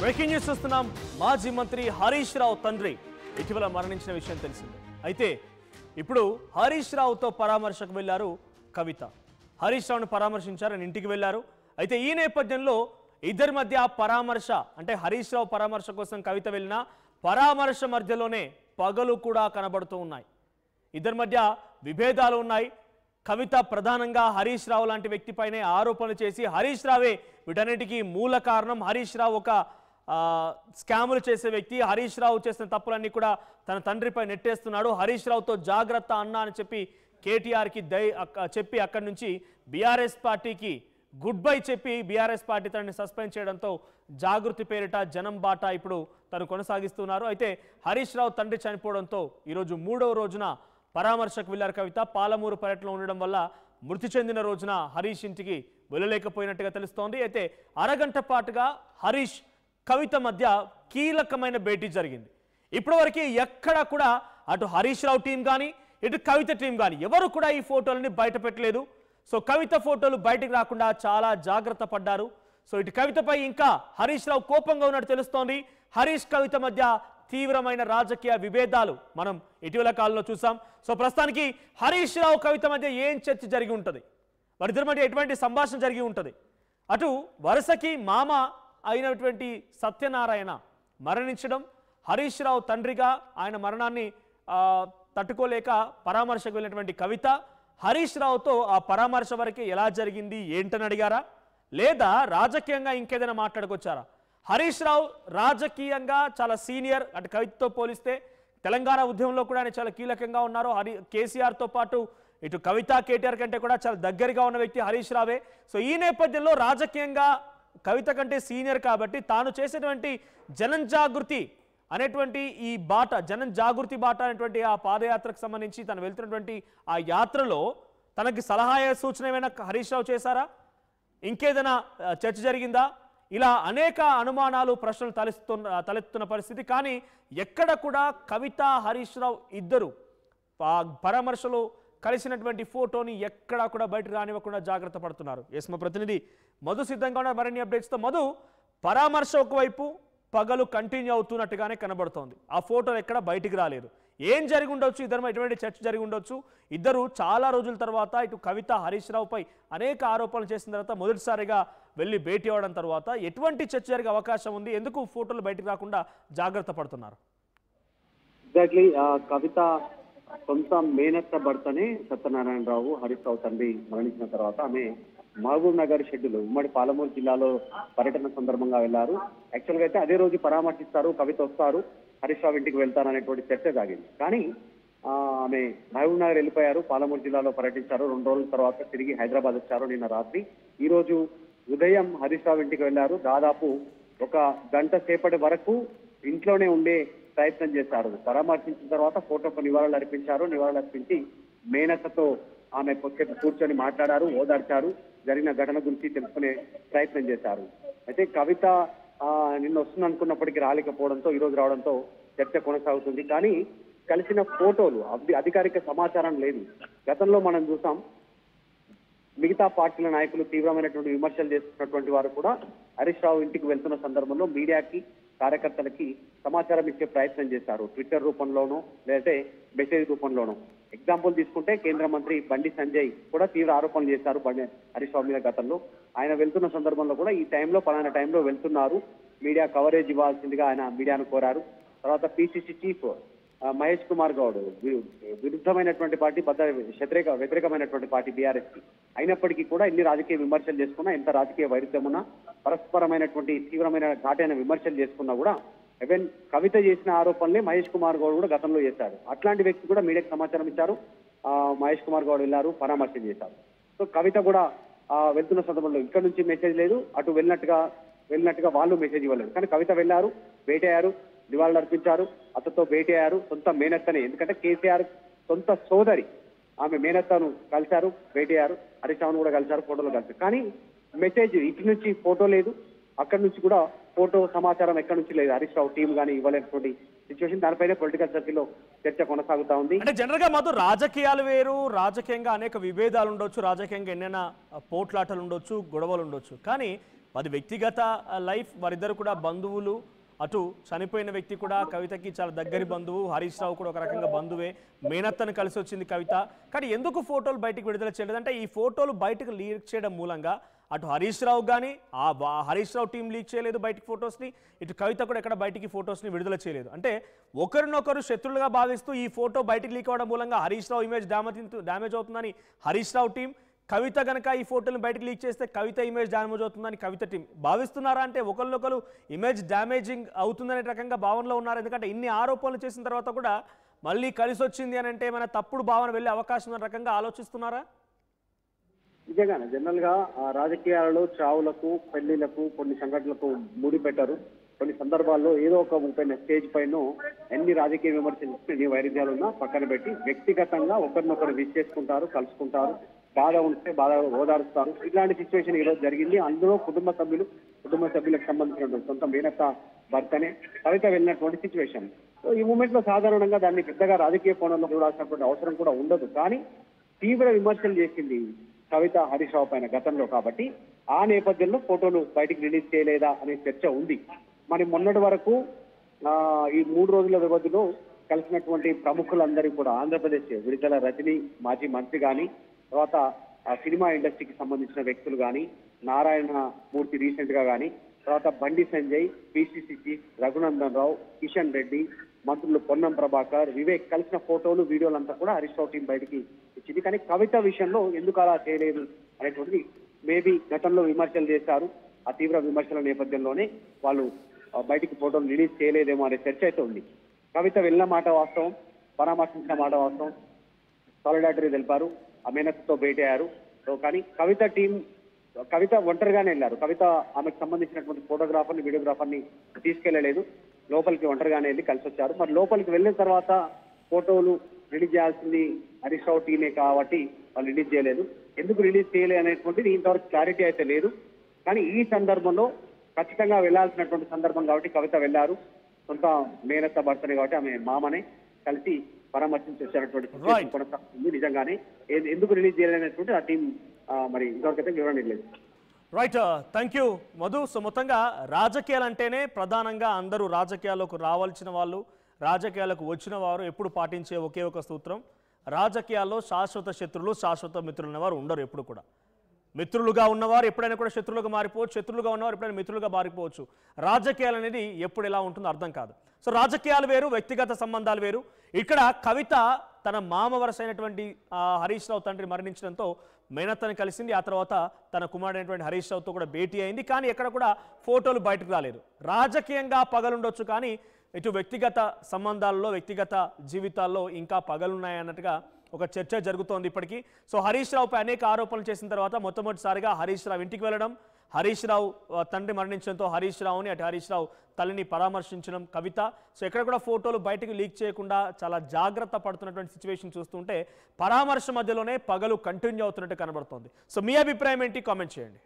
Breaking news చూస్తున్నాం. మాజీ మంత్రి హరీష్ రావు తండ్రి ఇటీవల మరణించిన విషయం తెలిసిందే. అయితే ఇప్పుడు హరీష్ రావుతో పరామర్శకు వెళ్లారు కవిత. హరీష్ రావును పరామర్శించారని ఇంటికి వెళ్లారు. అయితే ఈ నేపథ్యంలో ఇద్దరి మధ్య పరామర్శ అంటే హరీష్ రావు పరామర్శ కోసం కవిత వెళ్ళిన పరామర్శ మధ్యలోనే పగలు కూడా కనబడుతూ ఉన్నాయి. ఇద్దరి మధ్య విభేదాలు ఉన్నాయి. కవిత ప్రధానంగా హరీష్ రావు లాంటి వ్యక్తిపైనే ఆరోపణలు చేసి హరీష్ రావే వీటన్నిటికీ మూల కారణం, హరీష్ రావు ఒక స్కాములు చేసే వ్యక్తి, హరీష్ రావు చేసిన తప్పులన్నీ కూడా తన తండ్రిపై నెట్టేస్తున్నాడు, హరీష్ రావుతో జాగ్రత్త అన్నా అని చెప్పి కేటీఆర్కి చెప్పి అక్కడి నుంచి బీఆర్ఎస్ పార్టీకి గుడ్ బై చెప్పి బీఆర్ఎస్ పార్టీ తనని సస్పెండ్ చేయడంతో జాగృతి పేరిట జనం బాట ఇప్పుడు తను కొనసాగిస్తున్నారు. అయితే హరీష్ రావు తండ్రి చనిపోవడంతో ఈరోజు 3వ రోజున పరామర్శకు వెళ్లారు కవిత. పాలమూరు పర్యటనలో ఉండడం వల్ల మృతి చెందిన రోజున హరీష్ ఇంటికి వెళ్ళలేకపోయినట్టుగా తెలుస్తోంది. అయితే అరగంట పాటుగా హరీష్ కవిత మధ్య కీలకమైన భేటీ జరిగింది. ఇప్పటివరకు ఎక్కడ కూడా అటు హరీష్ రావు టీం కానీ ఇటు కవిత టీం కానీ ఎవరు కూడా ఈ ఫోటోలని బయట పెట్టలేదు. సో కవిత ఫోటోలు బయటకు రాకుండా చాలా జాగ్రత్త పడ్డారు. సో ఇటు కవితపై ఇంకా హరీష్ రావు కోపంగా ఉన్నట్టు తెలుస్తోంది. హరీష్ కవిత మధ్య తీవ్రమైన రాజకీయ విభేదాలు మనం ఇటీవల కాలంలో చూసాం. సో ప్రస్తుతానికి హరీష్ రావు కవిత మధ్య ఏం చర్చ జరిగి ఉంటుంది, వారిద్దరి మధ్య ఎటువంటి సంభాషణ జరిగి ఉంటుంది? అటు వరుసకి మామ అయినటువంటి సత్యనారాయణ మరణించడం, హరీష్ రావు తండ్రిగా ఆయన మరణాన్ని తట్టుకోలేక పరామర్శకు వెళ్ళినటువంటి కవిత హరీష్ రావుతో ఆ పరామర్శ వరకు ఎలా జరిగింది ఏంటని అడిగారా, లేదా రాజకీయంగా ఇంకేదైనా మాట్లాడుకొచ్చారా? హరీష్ రావు రాజకీయంగా చాలా సీనియర్, అటు కవితతో పోలిస్తే తెలంగాణ ఉద్యమంలో కూడా ఆయన చాలా కీలకంగా ఉన్నారు. కేసీఆర్తో పాటు ఇటు కవిత కేటీఆర్ కంటే కూడా చాలా దగ్గరగా ఉన్న వ్యక్తి హరీష్ రావే. సో ఈ నేపథ్యంలో రాజకీయంగా కవిత కంటే సీనియర్ కాబట్టి తాను చేసేటువంటి జనం జాగృతి అనేటువంటి ఈ బాట, జనం జాగృతి బాట అనేటువంటి ఆ పాదయాత్రకు సంబంధించి తను వెళ్తున్నటువంటి ఆ యాత్రలో తనకి సలహా సూచన ఏమైనా హరీష్ రావు చేశారా, ఇంకేదైనా చర్చ జరిగిందా? ఇలా అనేక అనుమానాలు ప్రశ్నలు తలెత్తుతున్న పరిస్థితి. కానీ ఎక్కడ కూడా కవిత హరీష్ రావు ఇద్దరు పరామర్శలో కలిసినటువంటి ఫోటోని ఎక్కడా కూడా బయటకు రానివ్వకుండా జాగ్రత్త పడుతున్నారు. ఎస్, మా ప్రతినిధి మధు సిద్ధంగా ఉన్న మరిన్ని అప్డేట్స్తో. మధు, పరామర్శ ఒకవైపు పగలు కంటిన్యూ అవుతున్నట్టుగానే కనబడుతోంది. ఆ ఫోటోలు ఎక్కడ బయటికి రాలేదు. ఏం జరిగి ఉండొచ్చు? ఇద్దరు ఎటువంటి చర్చ జరిగి ఉండొచ్చు? ఇద్దరు చాలా రోజుల తర్వాత ఇటు కవిత హరీష్ రావుపై అనేక ఆరోపణలు చేసిన తర్వాత మొదటిసారిగా వెళ్ళి భేటీ అవ్వడం తర్వాత ఎటువంటి చర్చ జరిగే అవకాశం ఉంది? ఎందుకు ఫోటోలు బయటకు రాకుండా జాగ్రత్త పడుతున్నారు? ఎగ్జాక్ట్లీ, కవిత సొంత మేనత్త భర్తనే సత్యనారాయణరావు హరీష్ రావు తండ్రి మరణించిన తర్వాత ఆమె మహబూబ్ నగర్ షెడ్యూల్ ఉమ్మడి పాలమూరు జిల్లాలో పర్యటన సందర్భంగా వెళ్లారు. యాక్చువల్గా అయితే అదే రోజు పరామర్శిస్తారు, కవిత వస్తారు, హరీష్ రావు ఇంటికి వెళ్తారు అనేటువంటి చర్చ సాగింది. కానీ ఆమె మహబూబ్ నగర్ వెళ్ళిపోయారు, పాలమూరు జిల్లాలో పర్యటించారు. 2 రోజుల తర్వాత తిరిగి హైదరాబాద్ వచ్చారు. నిన్న రాత్రి ఈ రోజు ఉదయం హరీష్ రావు ఇంటికి వెళ్లారు. దాదాపు 1 గంట సేపటి వరకు ఇంట్లోనే ఉండే ప్రయత్నం చేశారు. పరామర్శించిన తర్వాత ఫోటోకు నివాళులు అర్పించారు. నివాళులు అర్పించి మేనత్తతో ఆమె కూర్చొని మాట్లాడారు, ఓదార్చారు, జరిగిన ఘటన గురించి తెలుసుకునే ప్రయత్నం చేశారు. అయితే కవిత నిన్న వస్తుంది అనుకున్నప్పటికీ రాలేకపోవడంతో ఈ రోజు రావడంతో చర్చ కొనసాగుతుంది. కానీ కలిసిన ఫోటోలు అధికారిక సమాచారం లేదు. గతంలో మనం చూసాం, మిగతా పార్టీల నాయకులు తీవ్రమైనటువంటి విమర్శలు చేస్తున్నటువంటి వారు కూడా హరీష్ రావు ఇంటికి వెళ్తున్న సందర్భంలో మీడియాకి, కార్యకర్తలకి సమాచారం ఇచ్చే ప్రయత్నం చేశారు. ట్విట్టర్ రూపంలోనో లేదంటే మెసేజ్ రూపంలోనో. ఎగ్జాంపుల్ తీసుకుంటే కేంద్ర మంత్రి బండి సంజయ్ కూడా తీవ్ర ఆరోపణలు చేశారు హరీష్ రావు మీద గతంలో. ఆయన వెళ్తున్న సందర్భంలో కూడా ఈ టైంలో పలానా టైంలో వెళ్తున్నారు, మీడియా కవరేజ్ ఇవ్వాల్సిందిగా ఆయన మీడియాను కోరారు. తర్వాత పిసిసి చీఫ్ మహేష్ కుమార్ గౌడ్ విరుద్ధమైనటువంటి పార్టీ, వ్యతిరేకమైనటువంటి పార్టీ బీఆర్ఎస్ కి, అయినప్పటికీ కూడా ఎన్ని రాజకీయ విమర్శలు చేసుకున్నా, ఎంత రాజకీయ వైరుధ్యం ఉన్నా, పరస్పరమైనటువంటి తీవ్రమైన ఘాటైన విమర్శలు చేసుకున్నా కూడా ఈవెన్ కవిత చేసిన ఆరోపణలే మహేష్ కుమార్ గౌడ్ కూడా గతంలో చేశారు. అట్లాంటి వ్యక్తి కూడా మీడియాకి సమాచారం ఇచ్చారు. మహేష్ కుమార్ గౌడ్ వెళ్ళారు, పరామర్శ చేశారు. సో కవిత కూడా వెళ్తున్న సందర్భంలో ఇక్కడ నుంచి మెసేజ్ లేదు, అటు వెళ్ళినట్టుగా వాళ్ళు మెసేజ్ ఇవ్వలేదు. కానీ కవిత వెళ్ళారు, భేటీ అయ్యారు, నివాళులు అర్పించారు, అతనితో భేటీ అయ్యారు. సొంత మేనత్తనే, ఎందుకంటే కేసీఆర్ సొంత సోదరి ఆమె మేనత్తను కలిశారు, భేటీ అయ్యారు. హరీష్ రావును కూడా కలిశారు, ఫోటోలు కలిశారు. కానీ మెసేజ్ ఇటు నుంచి ఫోటో లేదు, అక్కడి నుంచి కూడా ఫోటో సమాచారం ఎక్కడి నుంచి లేదు. హరీష్ రావు టీం కానీ ఇవ్వలేనటువంటి సిచ్యువేషన్. దానిపైన పొలిటికల్ సర్కిల్లో చర్చ కొనసాగుతా ఉంది. అంటే జనరల్ గా మధు, రాజకీయాలు వేరు, రాజకీయంగా అనేక విభేదాలు ఉండొచ్చు, రాజకీయంగా ఎన్నైనా పోట్లాటలు ఉండొచ్చు, గొడవలు ఉండొచ్చు. కానీ అది వ్యక్తిగత లైఫ్, వారిద్దరు కూడా బంధువులు. అటు చనిపోయిన వ్యక్తి కూడా కవితకి చాలా దగ్గరి బంధువు, హరీష్ రావు కూడా ఒక రకంగా బంధువే. మేనత్తను కలిసి వచ్చింది కవిత. కానీ ఎందుకు ఫోటోలు బయటకు విడుదల చేయలేదు అంటే, ఈ ఫోటోలు బయటకు లీక్ చేయడం మూలంగా అటు హరీష్ రావు కానీ హరీష్ రావు టీం లీక్ చేయలేదు బయటికి ఫొటోస్ని, ఇటు కవిత కూడా ఎక్కడ బయటికి ఫొటోస్ని విడుదల చేయలేదు. అంటే ఒకరినొకరు శత్రులుగా భావిస్తూ ఈ ఫోటో బయటికి లీక్ అవ్వడం మూలంగా హరీష్ రావు ఇమేజ్ డ్యామేజ్ అవుతుందని హరీష్ రావు టీం, కవిత కనుక ఈ ఫోటోలను బయటకు లీక్ చేస్తే కవిత ఇమేజ్ డ్యామేజ్ అవుతుందని కవిత టీం భావిస్తున్నారా? అంటే ఒకరినొకరు ఇమేజ్ డ్యామేజింగ్ అవుతుందనే రకంగా భావనలో ఉన్నారు. ఎందుకంటే ఇన్ని ఆరోపణలు చేసిన తర్వాత కూడా మళ్ళీ కలిసి వచ్చింది అని అంటే ఏమైనా తప్పుడు భావన వెళ్ళే అవకాశం ఉన్న రకంగా ఆలోచిస్తున్నారా? నిజంగానే జనరల్ గా రాజకీయాలలో చావులకు, పెళ్లిలకు, కొన్ని సంఘటనలకు ముడి పెట్టారు. కొన్ని సందర్భాల్లో ఏదో ఒక పైన స్టేజ్ పైన ఎన్ని రాజకీయ విమర్శలు ఎన్ని వైరుధ్యాలున్నా పక్కన పెట్టి వ్యక్తిగతంగా ఒకరినొకరు విష్ చేసుకుంటారు, కలుసుకుంటారు, బాధ ఉంటే బాధ ఓదారుస్తారు. ఇలాంటి సిచ్యువేషన్ ఈరోజు జరిగింది. అందులో కుటుంబ సభ్యులకు సంబంధించినటువంటి సొంత మేనత్త భర్తనే కవిత వెళ్ళినటువంటి సిచ్యువేషన్. సో ఈ మూమెంట్ లో సాధారణంగా దాన్ని పెద్దగా రాజకీయ కోణంలో చూడాల్సినటువంటి అవసరం కూడా ఉండదు. కానీ తీవ్ర విమర్శలు చేసింది కవిత హరీష్ రావు పైన గతంలో. కాబట్టి ఆ నేపథ్యంలో ఫోటోలు బయటికి రిలీజ్ చేయలేదా అనే చర్చ ఉంది. మరి మొన్నటి వరకు ఈ 3 రోజుల వ్యవధిలో కలిసినటువంటి ప్రముఖులందరూ కూడా ఆంధ్రప్రదేశ్ విడుదల రజనీ మాజీ మంత్రి కానీ, తర్వాత సినిమా ఇండస్ట్రీకి సంబంధించిన వ్యక్తులు కానీ, నారాయణ మూర్తి రీసెంట్ గా కానీ, తర్వాత బండి సంజయ్, పిసిసి చీఫ్ రఘునందన్ రావు, కిషన్ రెడ్డి, మంత్రులు పొన్నం ప్రభాకర్, వివేక్ కలిసిన ఫోటోలు, వీడియోలంతా కూడా హరీష్ రావు టీం బయటికి ఇచ్చింది. కానీ కవిత విషయంలో ఎందుకు అలా చేయలేదు అనేటువంటిది మేబీ గతంలో విమర్శలు చేశారు. ఆ తీవ్ర విమర్శల నేపథ్యంలోనే వాళ్ళు బయటికి ఫోటోలు రిలీజ్ చేయలేదేమో అనే చర్చ అయితే ఉంది. కవిత వెళ్ళిన మాట వాస్తవం, పరామర్శించిన మాట వాస్తవం, సాలిడారిటీ తెలిపారు, అమేనత్తో భేటీ అయ్యారు. కానీ కవిత ఒంటరిగానే వెళ్ళారు. కవిత ఆమెకు సంబంధించినటువంటి ఫోటోగ్రాఫర్ని, వీడియోగ్రాఫర్ని తీసుకెళ్లలేదు. లోపలికి ఒంటరిగానే వెళ్ళి కలిసి వచ్చారు. మరి లోపలికి వెళ్ళిన తర్వాత ఫోటోలు రిలీజ్ చేయాల్సింది హరీష్ రావు టీమే కాబట్టి వాళ్ళు రిలీజ్ చేయలేదు. ఎందుకు రిలీజ్ చేయలేదు అనేటువంటిది ఇంతవరకు క్లారిటీ అయితే లేదు. కానీ ఈ సందర్భంలో ఖచ్చితంగా వెళ్లాల్సినటువంటి సందర్భం కాబట్టి కవిత వెళ్ళారు. సొంత మేనత్త భర్తనే కాబట్టి ఆమె మామనే కలిసి పరామర్శించి వచ్చేటువంటి సిచ్యువేషన్ కొనసాగుతుంది. నిజంగానే ఎందుకు రిలీజ్ చేయలేనటువంటి ఆ టీం మరి ఇంతవరకైతే వివరణ లేదు. Right, thank you Madhu. So మొత్తంగా రాజకీయాలు అంటేనే ప్రధానంగా అందరూ రాజకీయాల్లోకి రావాల్సిన వాళ్ళు, రాజకీయాలకు వచ్చిన వారు ఎప్పుడు పాటించే ఒకే ఒక సూత్రం, రాజకీయాల్లో శాశ్వత శత్రులు, శాశ్వత మిత్రులు ఉన్నవారు ఉండరు. ఎప్పుడు కూడా మిత్రులుగా ఉన్నవారు ఎప్పుడైనా కూడా శత్రులుగా మారిపోవచ్చు, శత్రులుగా ఉన్నవారు ఎప్పుడైనా మిత్రులుగా మారిపోవచ్చు. రాజకీయాలు అనేది ఎప్పుడు ఎలా ఉంటుందో అర్థం కాదు. సో రాజకీయాలు వేరు, వ్యక్తిగత సంబంధాలు వేరు. ఇక్కడ కవిత తన మామ వరస అయినటువంటి హరీష్ రావు తండ్రి మరణించడంతో మేనత్తని కలిసింది. ఆ తర్వాత తన కుమారుడైనటువంటి హరీష్ రావుతో కూడా భేటీ అయింది. కానీ ఎక్కడ కూడా ఫోటోలు బయటకు రాలేదు. రాజకీయంగా పగలుండొచ్చు, కానీ ఇటు వ్యక్తిగత సంబంధాల్లో, వ్యక్తిగత జీవితాల్లో ఇంకా పగలున్నాయన్నట్టుగా ఒక చర్చ జరుగుతోంది ఇప్పటికీ. సో హరీష్ రావుపై అనేక ఆరోపణలు చేసిన తర్వాత మొట్టమొదటిసారిగా హరీష్ రావు ఇంటికి వెళ్ళడం, హరీష్ రావు తండ్రి మరణించడంతో హరీష్ రావుని, అటు హరీష్ రావు తల్లిని పరామర్శించడం కవిత. సో ఎక్కడ కూడా ఫోటోలు బయటకు లీక్ చేయకుండా చాలా జాగ్రత్త పడుతున్నటువంటి సిచ్యువేషన్ చూస్తుంటే పరామర్శ మధ్యలోనే పగలు కంటిన్యూ అవుతున్నట్టు కనబడుతోంది. సో మీ అభిప్రాయం ఏంటి? కామెంట్ చేయండి.